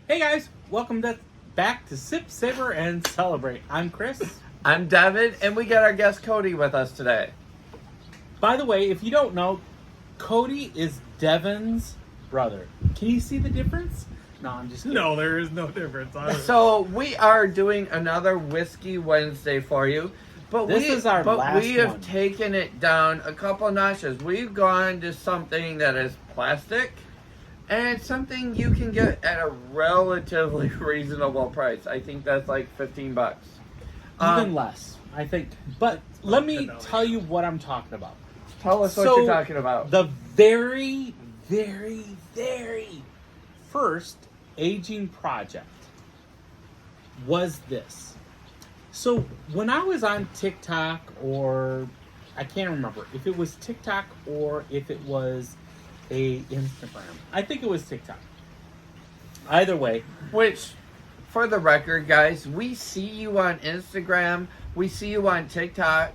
Hey guys, welcome back to Sip, Savor, and Celebrate. I'm Chris. I'm Devin, and we got our guest Cody with us today. By the way, if you don't know, Cody is Devin's brother. Can you see the difference? No, I'm just kidding. No, there is no difference. So we are doing another Whiskey Wednesday for you, but This is our last we have one. taken it down a couple notches. We've gone to something that is plastic, and something you can get at a relatively reasonable price. I think that's like $15. Even less, I think. But let me tell you what I'm talking about. Tell us what you're talking about. The very, very, very first aging project was this. So when I was on TikTok, or I can't remember if it was TikTok or if it was a Instagram. I think it was TikTok. Either way. Which, for the record, guys, we see you on Instagram, we see you on TikTok,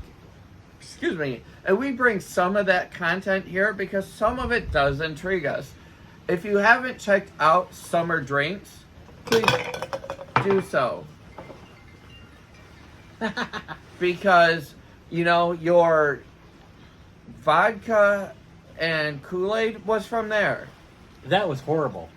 excuse me, and we bring some of that content here because some of it does intrigue us. If you haven't checked out Summer Drinks, please do so. Because, you know, your vodka and Kool-Aid was from there. That was horrible.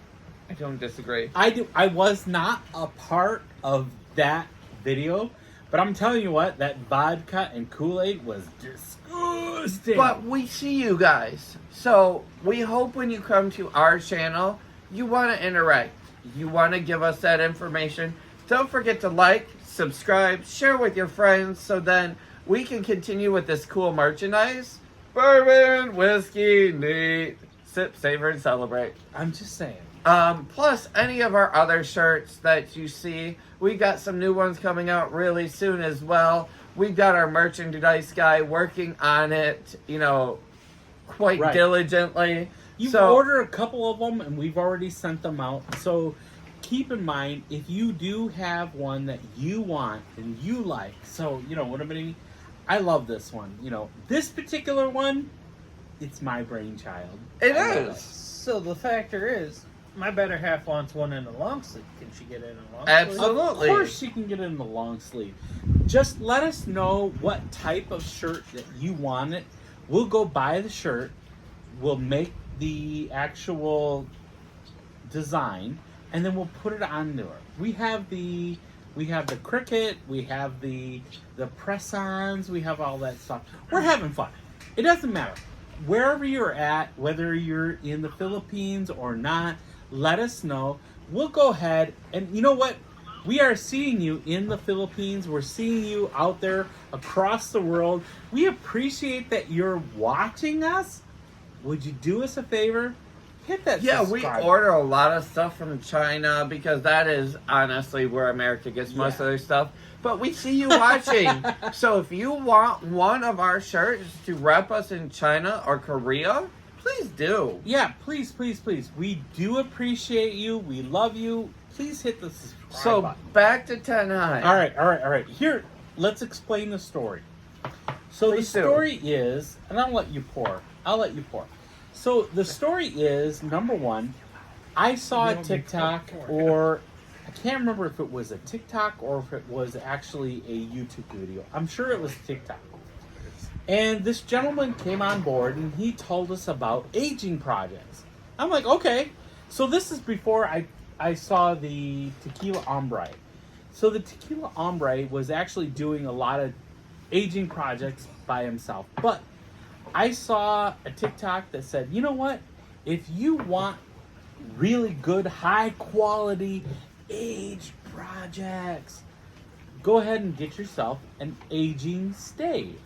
I don't disagree. I was not a part of that video, but I'm telling you what, that vodka and Kool-Aid was disgusting. But we see you guys. So we hope when you come to our channel, you want to interact. You want to give us that information. Don't forget to like, subscribe, share with your friends so then we can continue with this cool merchandise. Bourbon, whiskey, neat, sip, savor, and celebrate. I'm just saying. Plus any of our other shirts that you see. We got some new ones coming out really soon as well. We've got our merchandise guy working on it, you know, quite diligently. You've ordered a couple of them and we've already sent them out. So keep in mind, if you do have one that you want and you like, so, you know, what I mean? I love this one. You know, this particular one, it's my brainchild. It is. So the factor is, my better half wants one in a long sleeve. Can she get it in a long Absolutely. Of course she can get it in the long sleeve. Just let us know what type of shirt that you want it. We'll go buy the shirt. We'll make the actual design, and then we'll put it on there. We have the cricket, we have the press-ons, we have all that stuff. We're having fun. It doesn't matter. Wherever you're at, whether you're in the Philippines or not, let us know. We'll go ahead, and you know what? We are seeing you in the Philippines. We're seeing you out there across the world. We appreciate that you're watching us. Would you do us a favor? Hit that subscribe. We order a lot of stuff from China because that is honestly where America gets most of their stuff. But we see you watching. So if you want one of our shirts to rep us in China or Korea, please do. Yeah, please. We do appreciate you. We love you. Please hit the subscribe button. Back to 10 High. All right. Here, let's explain the story. So the story is, and I'll let you pour. So the story is, number one, I saw a TikTok, or I can't remember if it was a TikTok or if it was actually a YouTube video. I'm sure it was TikTok. And this gentleman came on board and he told us about aging projects. I'm like, okay. So this is before I saw the Tequila Ombre. So the Tequila Ombre was actually doing a lot of aging projects by himself. But I saw a TikTok that said, you know what? If you want really good, high quality age projects, go ahead and get yourself an aging stave.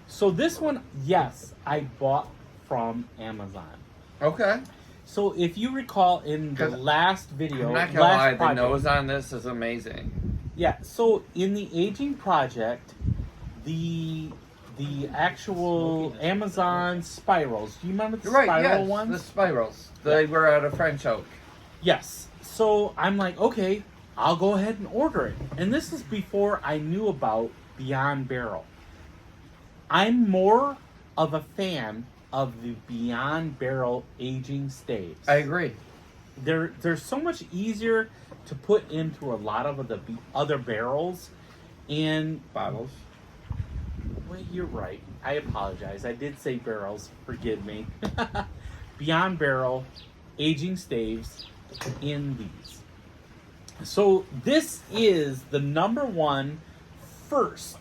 So this one, yes, I bought from Amazon. Okay. So if you recall in the last video, I'm not gonna lie, the nose on this is amazing. Yeah, so in the aging project, the actual Amazon spirals. Do you remember the spiral ones? The spirals. They were out of French oak. Yes. So I'm like, okay, I'll go ahead and order it. And this is before I knew about Beyond Barrel. I'm more of a fan of the Beyond Barrel aging staves. I agree. they're so much easier to put into a lot of the other barrels and Bottles. Well, you're right. I apologize. I did say barrels. Forgive me. Beyond barrel, aging staves in these. So this is the number one first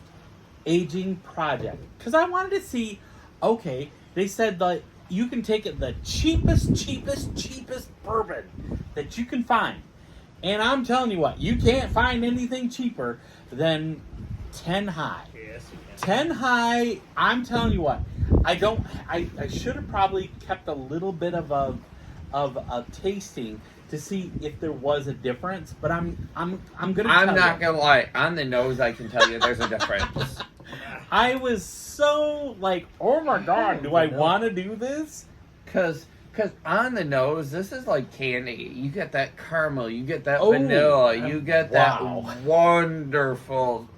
aging project. Because I wanted to see, okay, they said that you can take it the cheapest bourbon that you can find. And I'm telling you what, you can't find anything cheaper than 10 High. Yes, you can. 10 High, I'm telling you what, I should have probably kept a little bit of a tasting to see if there was a difference, but I'm gonna I'm not gonna lie, on the nose I can tell you there's a difference. I was so like, oh my god, do I want to do this? Cause on the nose, this is like candy. You get that caramel, you get that Oh, vanilla, you get wow. that wonderful,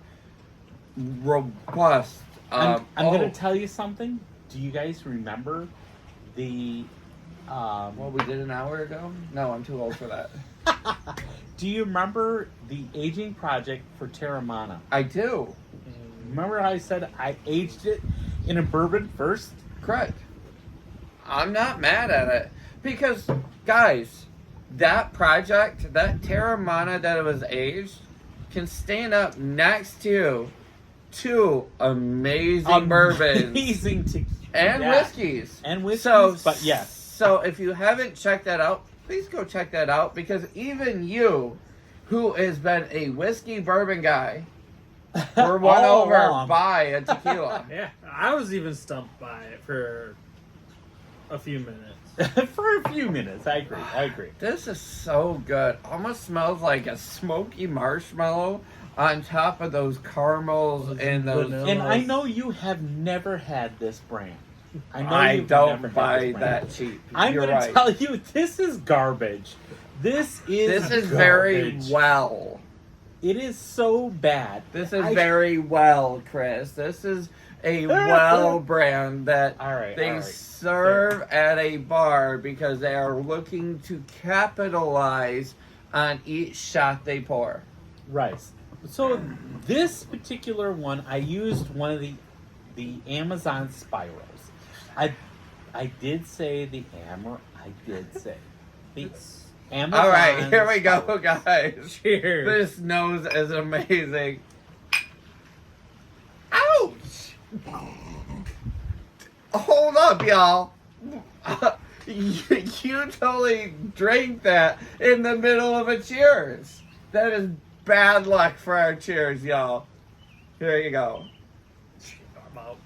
robust. I'm gonna tell you something. Do you guys remember the? What we did an hour ago? No, I'm too old for that. Do you remember the aging project for Terramana? I do. Remember how I said I aged it in a bourbon first? Correct. I'm not mad at it. Because, guys, that project, that Terramana that it was aged, can stand up next to two amazing bourbons. Amazing tequila. And whiskeys. And whiskeys, So, but yes. So if you haven't checked that out, please go check that out. Because even you, who has been a whiskey bourbon guy, were won All over along. by a tequila. Yeah, I was even stumped by it for a few minutes. For a few minutes, I agree. This is so good. Almost smells like a smoky marshmallow on top of those caramels and those. vanilla. And I know you have never had this brand. I know I you've never don't had buy this brand. that cheap. I'm You're going right. to tell you, this is garbage. This is very garbage. well. It is so bad. This is very well, Chris. This is a well brand that All right, they all right. serve at a bar because they are looking to capitalize on each shot they pour. Right. So this particular one, I used one of the Amazon spirals. I did say the Amazon. All right, here we go, spirals. guys. Cheers. This nose is amazing. Ouch! Hold up, y'all. You totally drank that in the middle of a cheers. That is bad luck for our cheers, y'all. Here you go. I'm out.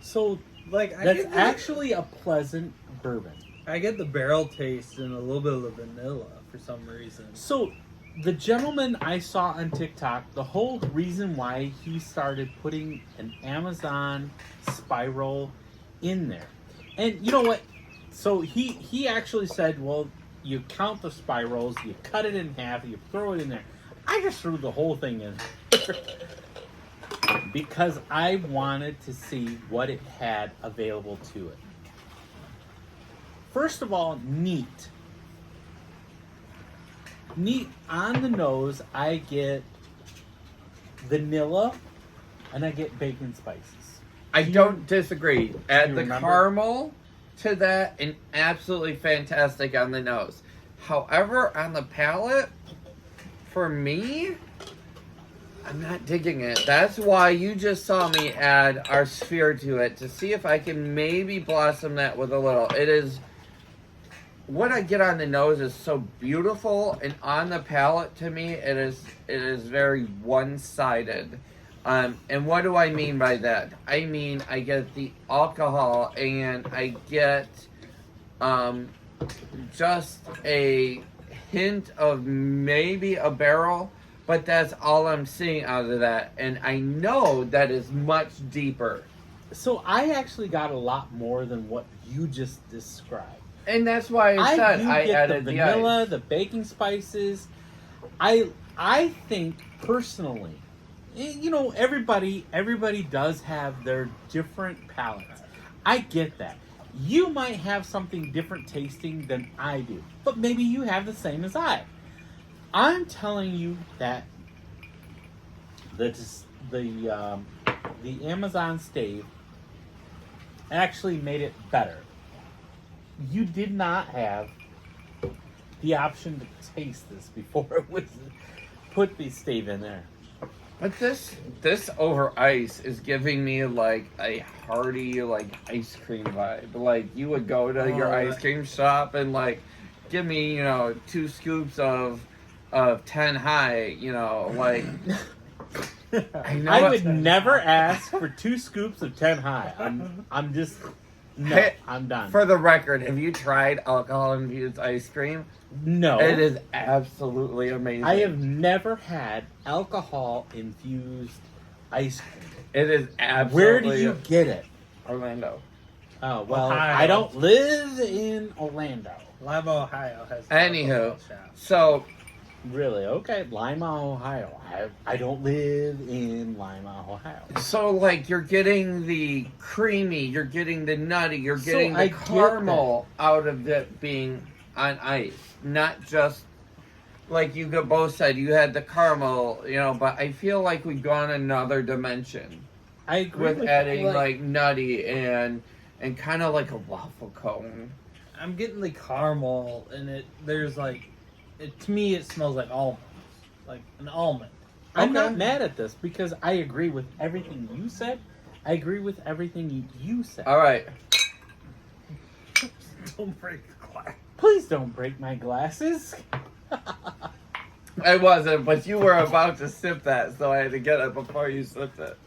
So Like that's actually a pleasant bourbon. I get the barrel taste and a little bit of the vanilla for some reason. So the gentleman I saw on TikTok, the whole reason why he started putting an Amazon spiral in there. And you know what? So he actually said, well, you count the spirals, you cut it in half, you throw it in there. I just threw the whole thing in. Because I wanted to see what it had available to it. First of all, neat. Neat on the nose, I get vanilla and I get bacon spices. I don't disagree. Add you the remember? caramel to that and absolutely fantastic on the nose. However, on the palate, for me, I'm not digging it. That's why you just saw me add our sphere to it to see if I can maybe blossom that with a little. It is, what I get on the nose is so beautiful, and on the palate to me it is very one-sided. And what do I mean by that? I mean I get the alcohol and I get just a hint of maybe a barrel. But that's all I'm seeing out of that. And I know that is much deeper. So I actually got a lot more than what you just described. And that's why I said do I get added the the vanilla, ice. the baking spices. I think personally, you know, everybody does have their different palates. I get that. You might have something different tasting than I do, but maybe you have the same as I. I'm telling you that the Amazon stave actually made it better. You did not have the option to taste this before it was put the stave in there. But this over ice is giving me like a hearty like ice cream vibe. Like you would go to your ice cream shop and like give me 2 scoops of 10 high. Like I would never ask for 2 scoops of 10 high. I'm just no. I'm done. For the record, have you tried alcohol infused ice cream? No. It is absolutely amazing. I have never had alcohol infused ice cream. It is absolutely. Where do you get it? Orlando. Oh, well, Ohio. I don't live in Orlando. Lima, Ohio has. Anywho, shop. so Really? Okay, Lima, Ohio. I don't live in Lima, Ohio. So, like, you're getting the creamy, you're getting the nutty, you're getting I the get caramel out of it being on ice. Not just, like you both said, you had the caramel, but I feel like we've gone another dimension. I agree with adding, like, nutty and kind of like a waffle cone. I'm getting the caramel, and there's like, to me, it smells like almonds, like an almond. I'm not mad at this because I agree with everything you said. I agree with everything you said. All right. Don't break the glass. Please don't break my glasses. I wasn't, but you were about to sip that, so I had to get it before you sipped it.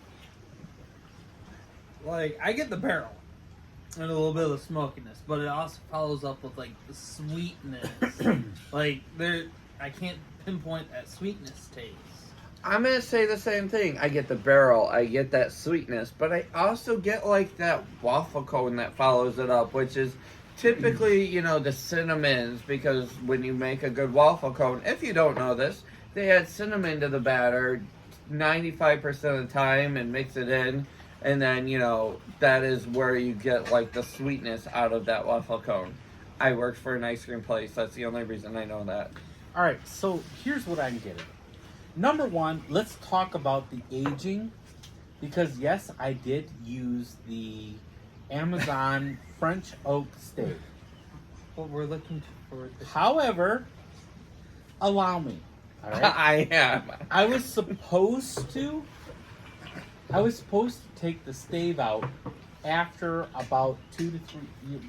Like, I get the barrel and a little bit of the smokiness, but it also follows up with like the sweetness. Like I can't pinpoint that sweetness taste. I'm gonna say the same thing. I get the barrel, I get that sweetness, but I also get like that waffle cone that follows it up, which is typically, the cinnamons, because when you make a good waffle cone, if you don't know this, they add cinnamon to the batter 95% of the time and mix it in. And then, that is where you get, like, the sweetness out of that waffle cone. I worked for an ice cream place. That's the only reason I know that. All right, so here's what I'm getting. Number one, let's talk about the aging. Because, yes, I did use the Amazon French oak stave. What we're looking for. However, allow me. All right? I am. I was supposed to take the stave out after about 2 to 3,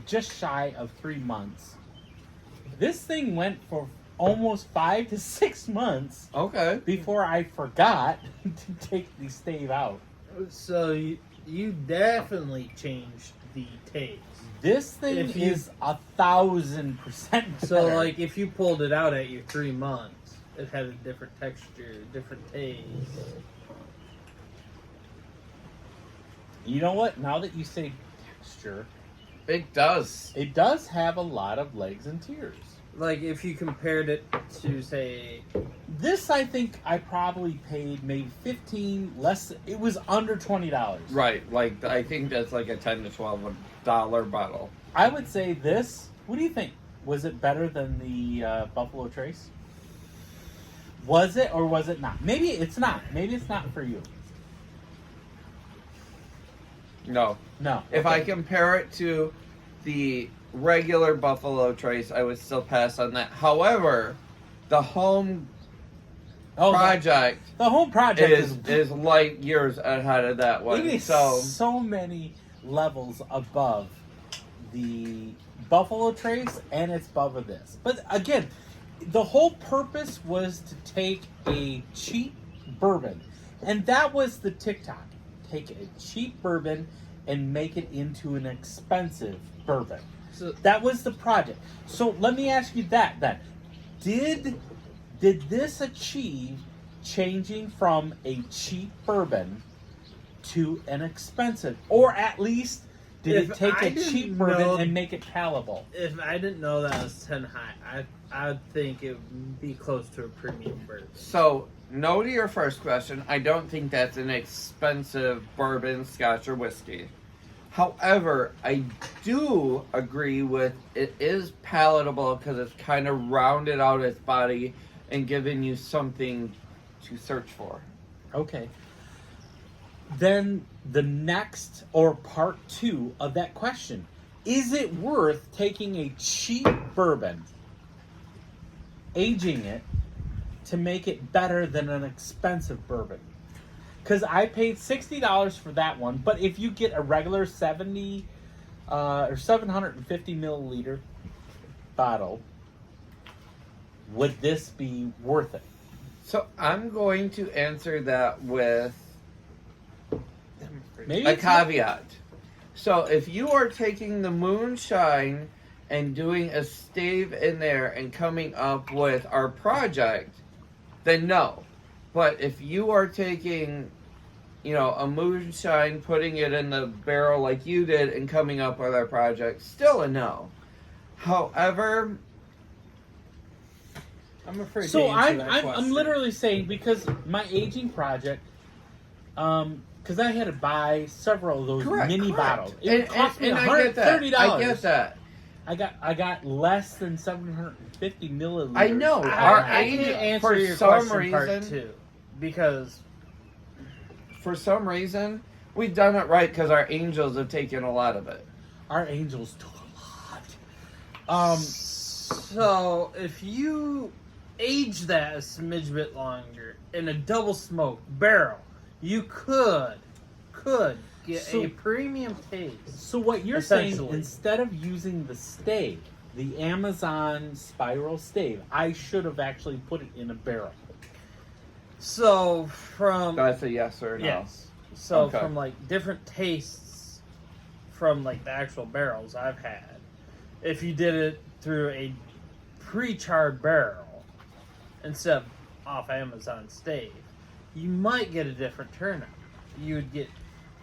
just shy of 3 months. This thing went for almost 5 to 6 months. Okay. Before I forgot to take the stave out. So you definitely changed the taste. This thing is 1,000% better. So like if you pulled it out at your 3 months, it had a different texture, different taste. You know what? Now that you say texture, It does. it does have a lot of legs and tears. Like if you compared it to say, This, I think, I probably paid maybe $15 less. It was under $20. Right. Like, I think that's like a $10 to $12 bottle. I would say this. What do you think? Was it better than the Buffalo Trace? Was it or was it not? Maybe it's not. Maybe it's not for you. No. No. If Okay. I compare it to the regular Buffalo Trace, I would still pass on that. However, the home project the home project is light years ahead of that one. It is So so many levels above the Buffalo Trace, and it's above this. But again, the whole purpose was to take a cheap bourbon, and that was the TikTok. Take a cheap bourbon and make it into an expensive bourbon. so That was the project. So let me ask you that then. Did this achieve changing from a cheap bourbon to an expensive? Or at least did If it take I a didn't cheap know- bourbon and make it palatable? if I didn't know that was 10 high, I would think it would be close to a premium bourbon. So, no to your first question. I don't think that's an expensive bourbon, scotch, or whiskey. However, I do agree with it is palatable because it's kind of rounded out its body and giving you something to search for. Okay. Then the next, or part 2 of that question, is it worth taking a cheap bourbon, aging it, to make it better than an expensive bourbon? Because I paid $60 for that one, but if you get a regular 70 or 750 milliliter bottle, would this be worth it? So I'm going to answer that with Maybe a it's not- caveat. So if you are taking the moonshine and doing a stave in there and coming up with our project, then no. But if you are taking, a moonshine, putting it in the barrel like you did and coming up with our project, still a no. However, I'm afraid. So to answer that I'm question. literally saying, because my aging project, because I had to buy several of those mini bottles. It cost me $130. I get that. I got less than 750 milliliters. I know. I can't answer for your some question part reason, 2 because for some reason, we've done it right because our angels have taken a lot of it. Our angels took a lot. So if you age that a smidge bit longer in a double smoke barrel, you could get a premium taste. So what you're saying, Essentially. instead of using the stave, the Amazon spiral stave, I should have actually put it in a barrel. So from That's a yes or no. yes, so Okay. from like different tastes from like the actual barrels I've had, if you did it through a pre-charred barrel instead of off Amazon stave, you might get a different turnout. You would get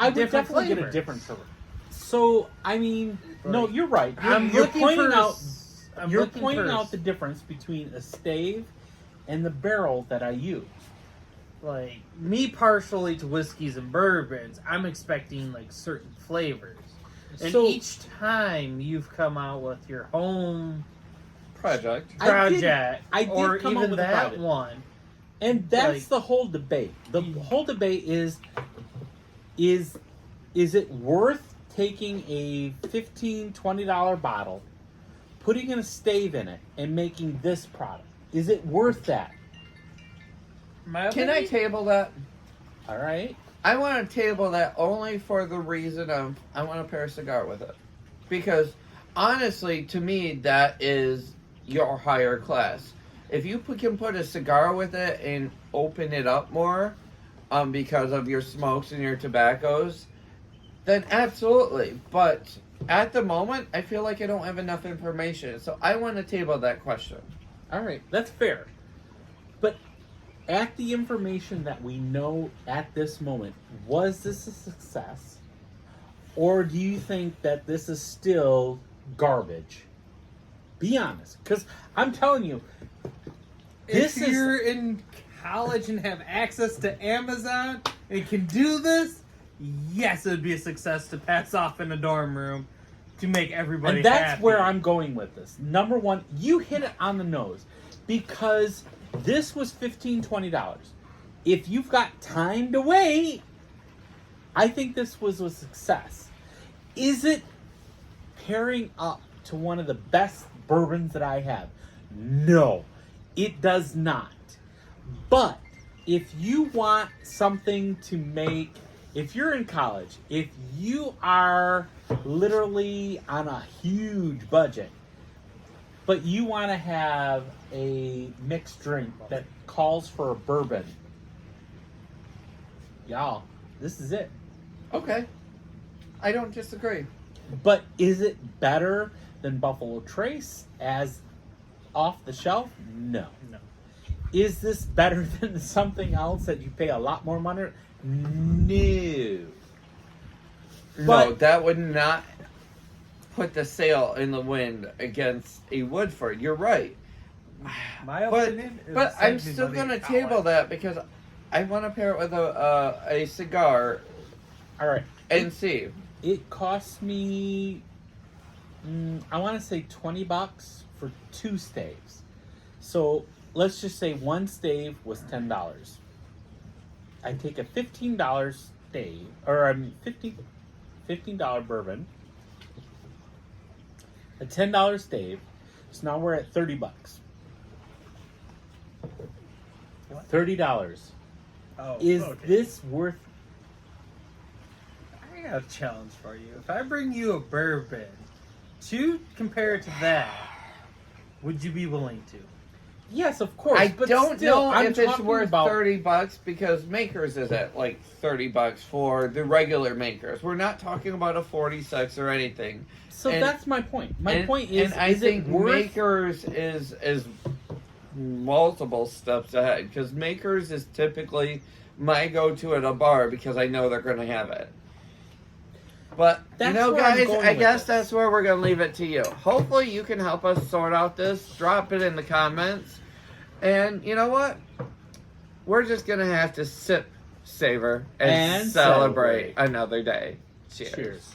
I would different definitely get a flavors. different flavor. So I mean, no, Like, you're right. You're, I'm you're looking pointing for out. I'm You're looking pointing for out the difference between a stave and the barrel that I use. like me partially to whiskeys and bourbons. I'm expecting like certain flavors, and So- each time you've come out with your home Project. I did- project, I did or come up even with a that project. one. And that's Like- the whole debate. The whole debate is it worth taking a $15-$20 bottle, putting in a stave in it, and making this product? Is it worth that? Can I table that? All right. I want to table that only for the reason of I want to pair a cigar with it. Because honestly, to me, that is your higher class. If you can put a cigar with it and open it up more, because of your smokes and your tobaccos, then absolutely. But at the moment, I feel like I don't have enough information. So I want to table that question. All right. That's fair. But at the information that we know at this moment, was this a success? Or do you think that this is still garbage? Be honest. Because I'm telling you, this if is... you're in college and have access to Amazon and can do this, yes, it would be a success to pass off in a dorm room to make everybody And that's happy. where I'm going with this. Number one, you hit it on the nose. Because this was $15-$20. If you've got time to wait, I think this was a success. Is it pairing up to one of the best bourbons that I have? No, it does not. But if you want something to make, if you're in college, if you are literally on a huge budget, but you want to have a mixed drink that calls for a bourbon, y'all, this is it. Okay. I don't disagree. But is it better than Buffalo Trace as off the shelf? No. No. Is this better than something else that you pay a lot more money? No. No, But- that would not put the sail in the wind against a Woodford. You're right. My But, opinion is but I'm save me still money going to in table college. that because I want to pair it with a cigar All right. and see. It cost me, I want to say $20 for 2 staves. So let's just say one stave was $10. I take a $15 stave, or $15 bourbon, a $10 stave. So now we're at $30. What? $30. Oh, Is okay. this worth? I got a challenge for you. If I bring you a bourbon to compare to that, would you be willing to? Yes, of course. I but don't still, know I'm if it's talking worth about $30 because Makers is at like $30 for the regular Makers. We're not talking about a 46 or anything. So And- that's my point. My point is, and I is think it worth? Makers is multiple steps ahead because Makers is typically my go-to at a bar because I know they're going to have it. But That's you know, where I'm guys, going I with guess this. that's where we're going to leave it to you. Hopefully, you can help us sort out this. Drop it in the comments, and you know what? We're just going to have to sip, savor, and And celebrate celebrate. another day. Cheers. Cheers.